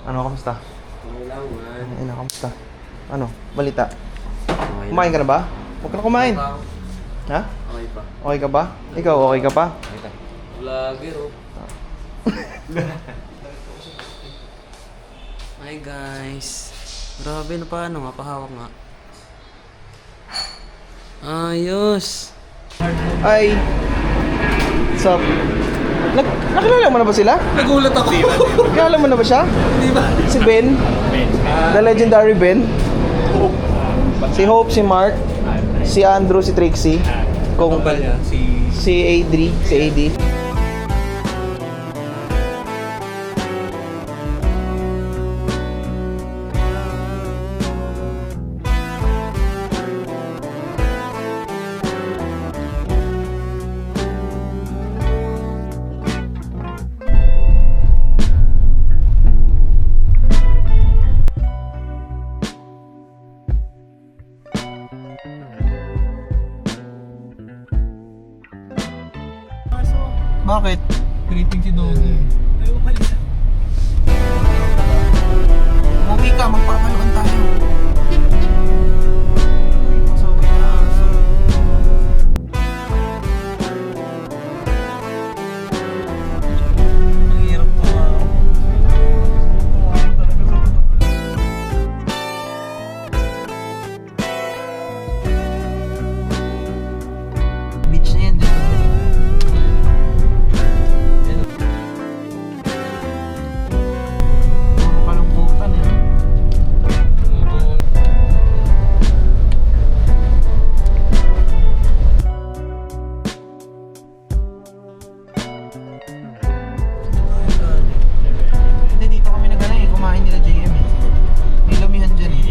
Ano, kamusta? Okay lang, man. Ano, kamusta? Ano, balita? Okay Kumain ka na ba? Huwag ka na kumain. Ha? Okay pa. Okay ka ba? Ikaw, okay ka pa? Vlogger, oh. Hi, guys. Grabe na paano nga, pahawak nga. Ayos. Ay. What's up? Nakilala mo na ba sila? Nagulat ako. Nakilala mo na ba siya? Di ba? Si Ben? The legendary Ben? Si Hope, si Mark, si Andrew, si Trixie. Kung niya, si Adri, si AD. Bakit? Greeting si Doggy. Ayaw ka lang. Umuwi ka, magpapanood tayo. Uy, pasaway na aso. Ang hirap to ah. Beach na yan, dito. Puro kalungkutan eh. Hindi, dito kami nagana eh. Kumain nila JM eh. May lumihan dyan eh.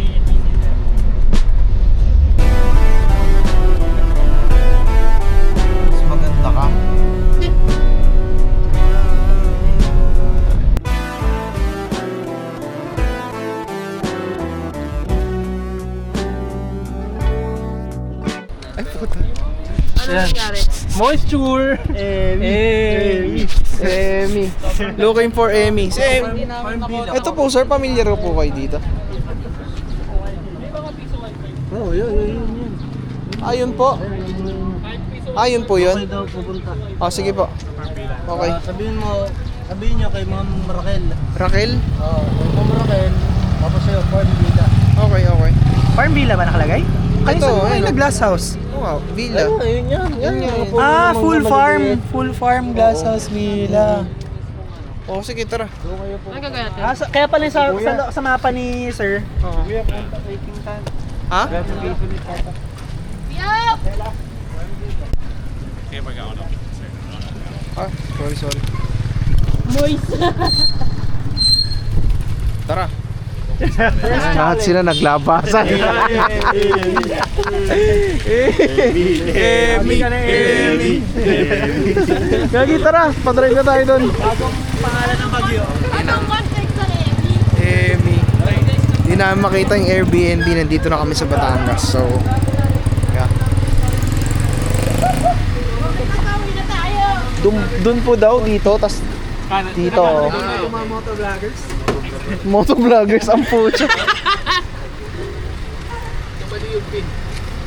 Mas maganda ka. Ay, puta. Ano nangyari? Moisture! Emi! Emmy. Looking for Emmy. Si Emmy. Ito po sir, familiar po kayo dito. Oo, yun. Ayun po. Ayun po yun. Okay daw pupunta. Oh, sige po. Okay. Sabihin nyo kay Ma'am Raquel. Raquel? Oo, kay Ma'am Raquel. Tapos sa'yo, Farm Villa. Okay, okay. Farm Villa ba nakalagay? Ito, Ay, ayun. glass house. Wow, villa. Ayun yan. Yan yan. Ah, full farm. Full farm glass house villa. Oh, sige, tara. Ano gagawin natin? Ah, kaya pala sa mapa ni sir. Oo. Ha? Yup! Ah, sorry. Moist. Tara. Lahat sila naglabasan. Emmy. Gagi, tara. Padrive na tayo doon. Bagong pangalan ng Bagyo. Anong contact sa Emmy? Emmy. Hindi namin makita yung Airbnb. Nandito na kami sa Batangas. So, yeah. Nakakawin na tayo! Dun po daw dito. Tas dito. Mga motovloggers. Motovloggers ang pucha.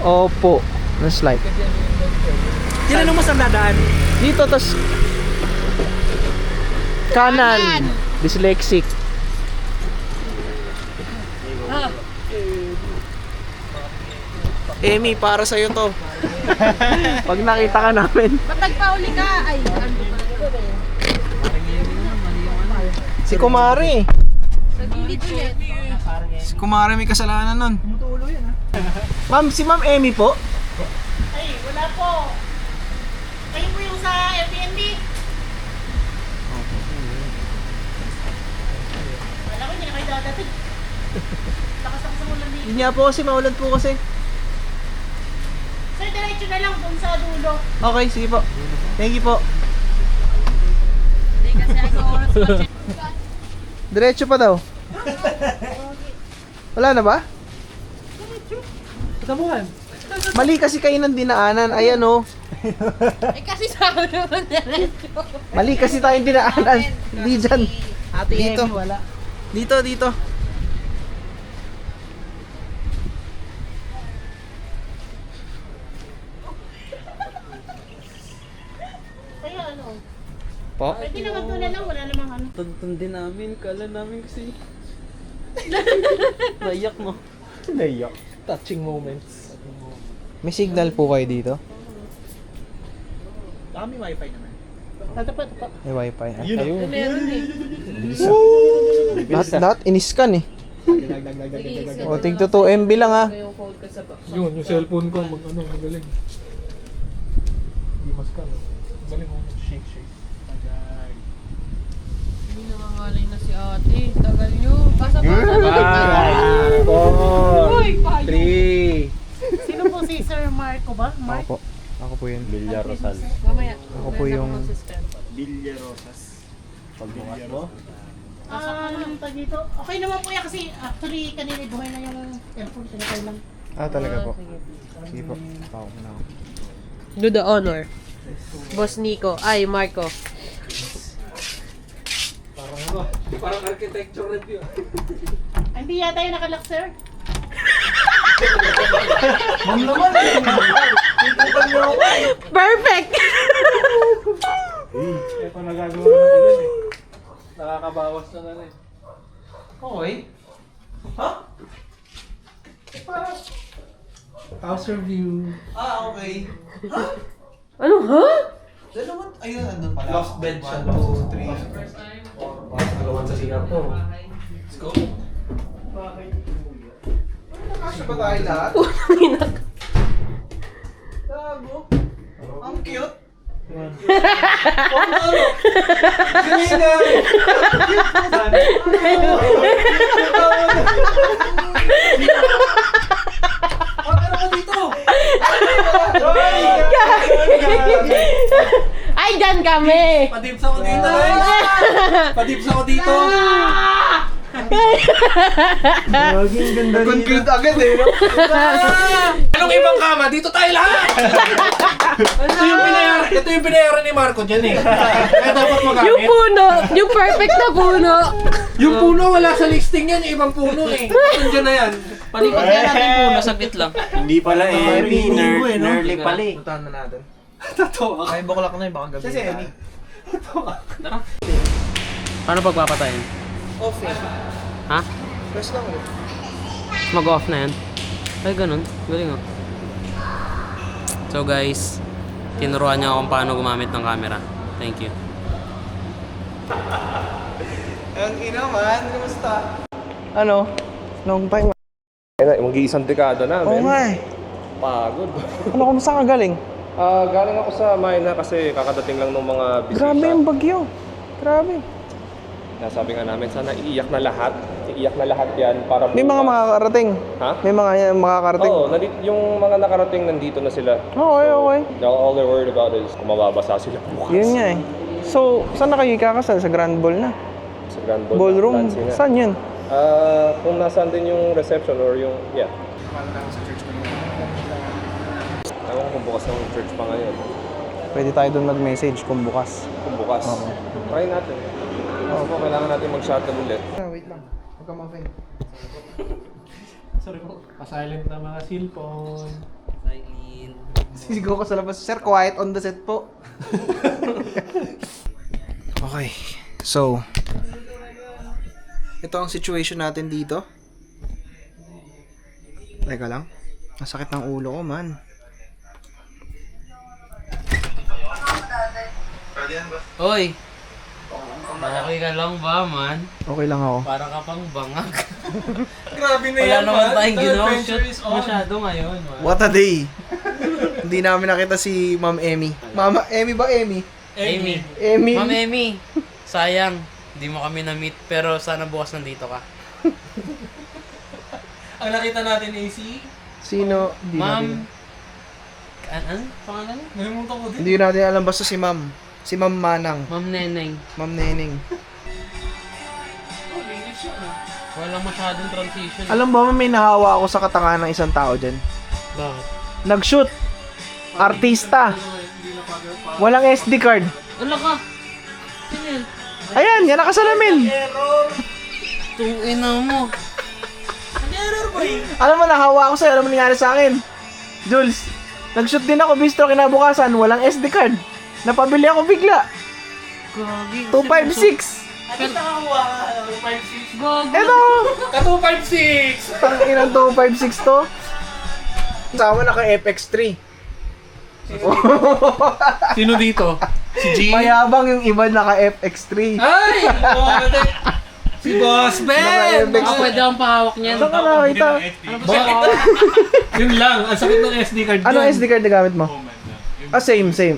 Opo. That's like. Tinanong mo sa dadaan. Dito, tas kanan. Dyslexic. Ah, Emmy, para sa'yo to. Pag nakita ka namin. ba't nagpauli ka? Ay, ano pa rin? Si Kumari. Sa gilid ulit. Si Kumari may kasalanan nun. Ma'am, si Ma'am Emmy po. Ay, wala po. Kayo po yung sa Airbnb? Wala ko, hindi na kayo dadating. Lakas ako sa ulan dito. Yun nga po kasi, maulan po kasi. Sir, diretso na lang dun sa dulo. Okay, sige po. Thank you po. Hindi kasi ako oras pa. Diretso pa daw. Wala na ba? Tamuhan. Mali kasi kayo ng dinaanan. Ayan o. Eh kasi sabi naman diretso. Mali kasi tayong dinaanan. Hindi dyan. Dito. wala. Dito. Kaya ano? Po? Pwede naman to na lang, wala namang ano. Tuntun namin, kala namin kasi. Naiyak mo. Naiyak. Touching moments. May signal po kayo dito? Baka may wifi naman. Tatapat. May wifi. Ayun. Meron eh. Lahat in-scan eh. O, tig to 2 MB lang ah. Yun, yung cellphone ko, magaling. Hindi mas ka, no? Magaling mo, shake. Hindi nangangalay na si ate. Tagal nyo. Basa. 4, 3. Sino po si Sir Marco ba? Ako po. Ako po yun. Villa Rosal. Mamaya. Ako po yung... Villa Rosas. Pagbukas mo? Anong tag dito? Okay naman po yan kasi actually kanina buhay na yung airphone. Sinakay lang. Ah, talaga po. Sige po. Pako na ako. Do the honor. Boss Nico. Ay, Marco. Parang architecture review. Ay, hindi yata yung nakalak, sir. Perfect! Ito nagagawa na ilan eh. Nakakabawas na rin. Okay. Ha? Parang... House review. Ah, okay. Ano, ha? Dalawang... Ayun, nandun pala. Lost bed siya. 1, 2, 3. Parang nagawan sa Singapore. Let's go. Nakasya ba tayo lahat? Putang Gago. Ang cute. Ay, dyan kami! Padibs ako dito. Padibs ako dito. Maging ganda rin. Conclude agad eh, no? Anong ibang kama? Dito tayo lahat! Ito yung binayaran ni Marco dyan eh. Kaya dapat Yung magamit. puno! Yung perfect na puno! Yung puno wala sa listing yan, yung ibang puno eh. Nandiyan na yan. Palikot nga natin puno, saglit lang. Hindi pala eh. Nerly pala eh. Puntahan na natin. Totoo. Ay, buklak na yun. Baka gabi. Kasi Emmy. Tara. Paano pagpapatayin? Off eh. Ha? Press lang ulit. Mag-off na yan? Ay, ganun. Galing oh. So guys, tinuruan niya akong paano gumamit ng camera. Thank you. Ang ina man, kumusta? Ano? Long time. Mag-iisang dekada na, Oo men. nga eh. Pagod. Ano, kumusta ka galing? Galing ako sa Mayna kasi kakadating lang ng mga bisita. Grabe yung bagyo. Grabe. Nasabi nga namin, sana iiyak na lahat. Iiyak na lahat yan para May mga bukas. makakarating. Ha? May mga makakarating. Oo, yung mga nakarating nandito na sila. Okay. All they're worried about is kung mababasa sila bukas. Yun nga eh. So, saan na kayo ikakasal? Sa Grand Ball na? Sa Grand Ballroom? Dancing na. Saan yun? Kung nasaan din yung reception or yung, yeah. Ewan ko kung bukas ng church pa ngayon. Pwede tayo doon mag-message kung bukas. Kung bukas. Try natin. Kasi po, kailangan natin mag-shuttle ulit. Wait lang. Huwag ka ma-offend. Sorry po. Pa-silent na mga cellphone. Silent. Sisigaw ka sa labas. Sir, quiet on the set po. Okay. So, ito ang situation natin dito. Teka lang. Masakit ng ulo ko, man. Oy! Okay ka lang ba, man? Okay lang ako. Para ka pang bangag. Grabe na Wala yan, naman man. tayong The ginawa. adventure is on. Masyado ngayon, man. What a day! Hindi namin nakita si Ma'am Emmy. Mama, Emmy ba Emmy? Amy. Emmy. Ma'am Amy, sayang. Hindi mo kami na-meet, pero sana bukas nandito ka. Ang nakita natin ay si... Sino? Hindi Ma'am... natin. Ano? Pangalan? Nalimutan ko din. Hindi natin alam basta si Ma'am. Si Ma'am Manang. Ma'am Neneng. Ma'am Neneng. Walang masyadong transition. Alam ba may nahawa ako sa katangahan ng isang tao dyan? Bakit? Nag-shoot. Artista. Walang SD card. Wala ka. Sino yun? Ayan, yan nakasalamin. Tungina mo. Alam mo, nahawa ako sa'yo. Alam mo nangyari sa akin? Jules, nag-shoot din ako bistro kinabukasan. Walang SD card. Napabili ako bigla. Gagi. 256. Gagi. Eto! Ka 256! Tanginang 256 to. Sama naka FX3. Sino dito? Si G? Mayabang yung iba naka FX3. Ay! Si Boss Ben! Naka FX3. Pwede akong pahawak niyan. Saan ka nakakita? Yun lang, ang sakit ng SD card Ano dyan. SD card na gamit mo? Same. V60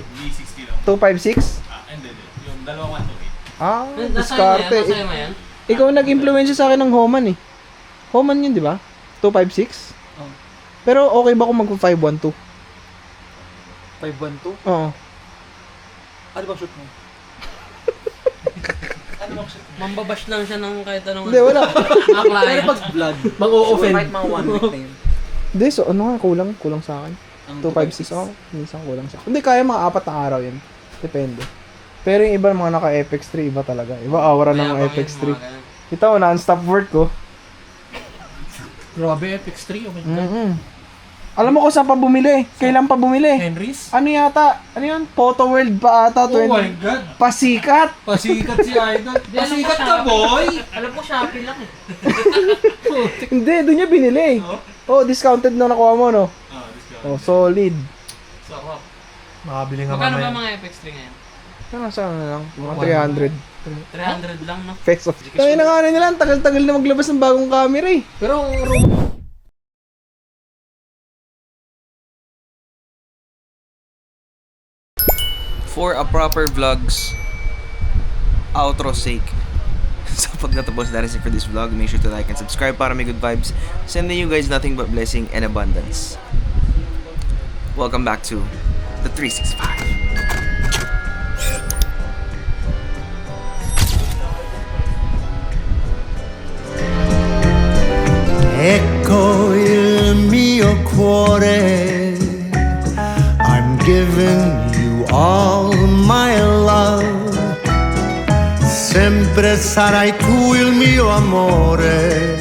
lang. 256? Hindi. Yung dalawang 128. Ah, Nasaan yan? diskarte. Nasaan mo yan? Ikaw nag-impluensya sa akin ng Homan eh. Homan yun, di ba? 256? Pero okay ba kung magpa-512? 512? Oo. Ano ba shoot mo? Mambabash lang siya ng kahit anong... Hindi, wala. Mga client. vlog, Mag-o-offend. kahit mga 1 week na yun. Hindi, so ano nga, kulang sa akin. 256 ako, minsan kulang sa akin. Hindi, kaya mga 4 na araw yun. Depende. Pero yung iba mga naka-FX3, iba talaga. Iba aura ng mga FX3. Kita mo, non-stop work ko. Grabe, FX3. Oh my God. Alam mo kung saan pa bumili? Kailan pa bumili? Henry's? Ano yata? Ano yun? Photo World pa ata? Oh my God. Pasikat! Pasikat si Idol. Pasikat ka, boy! Alam ko, Shopee lang eh. Hindi, doon niya binili. Oh, discounted na nakuha mo, no? Oh, solid. Sarap. Makabili nga Magkano ba mamaya. mga FX3 ngayon? Ano, saan na lang? Mga 300 300 lang, no? pesos. Kaya na nga nila, ang tagal-tagal na maglabas ng bagong camera eh. Pero, For a proper vlog's outro sake. So pag natapos na rin for this vlog, make sure to like and subscribe para may good vibes. Sending you guys nothing but blessing and abundance. Welcome back to the 365. Ecco il mio cuore, I'm giving you all my love. Sempre sarai tu il mio amore.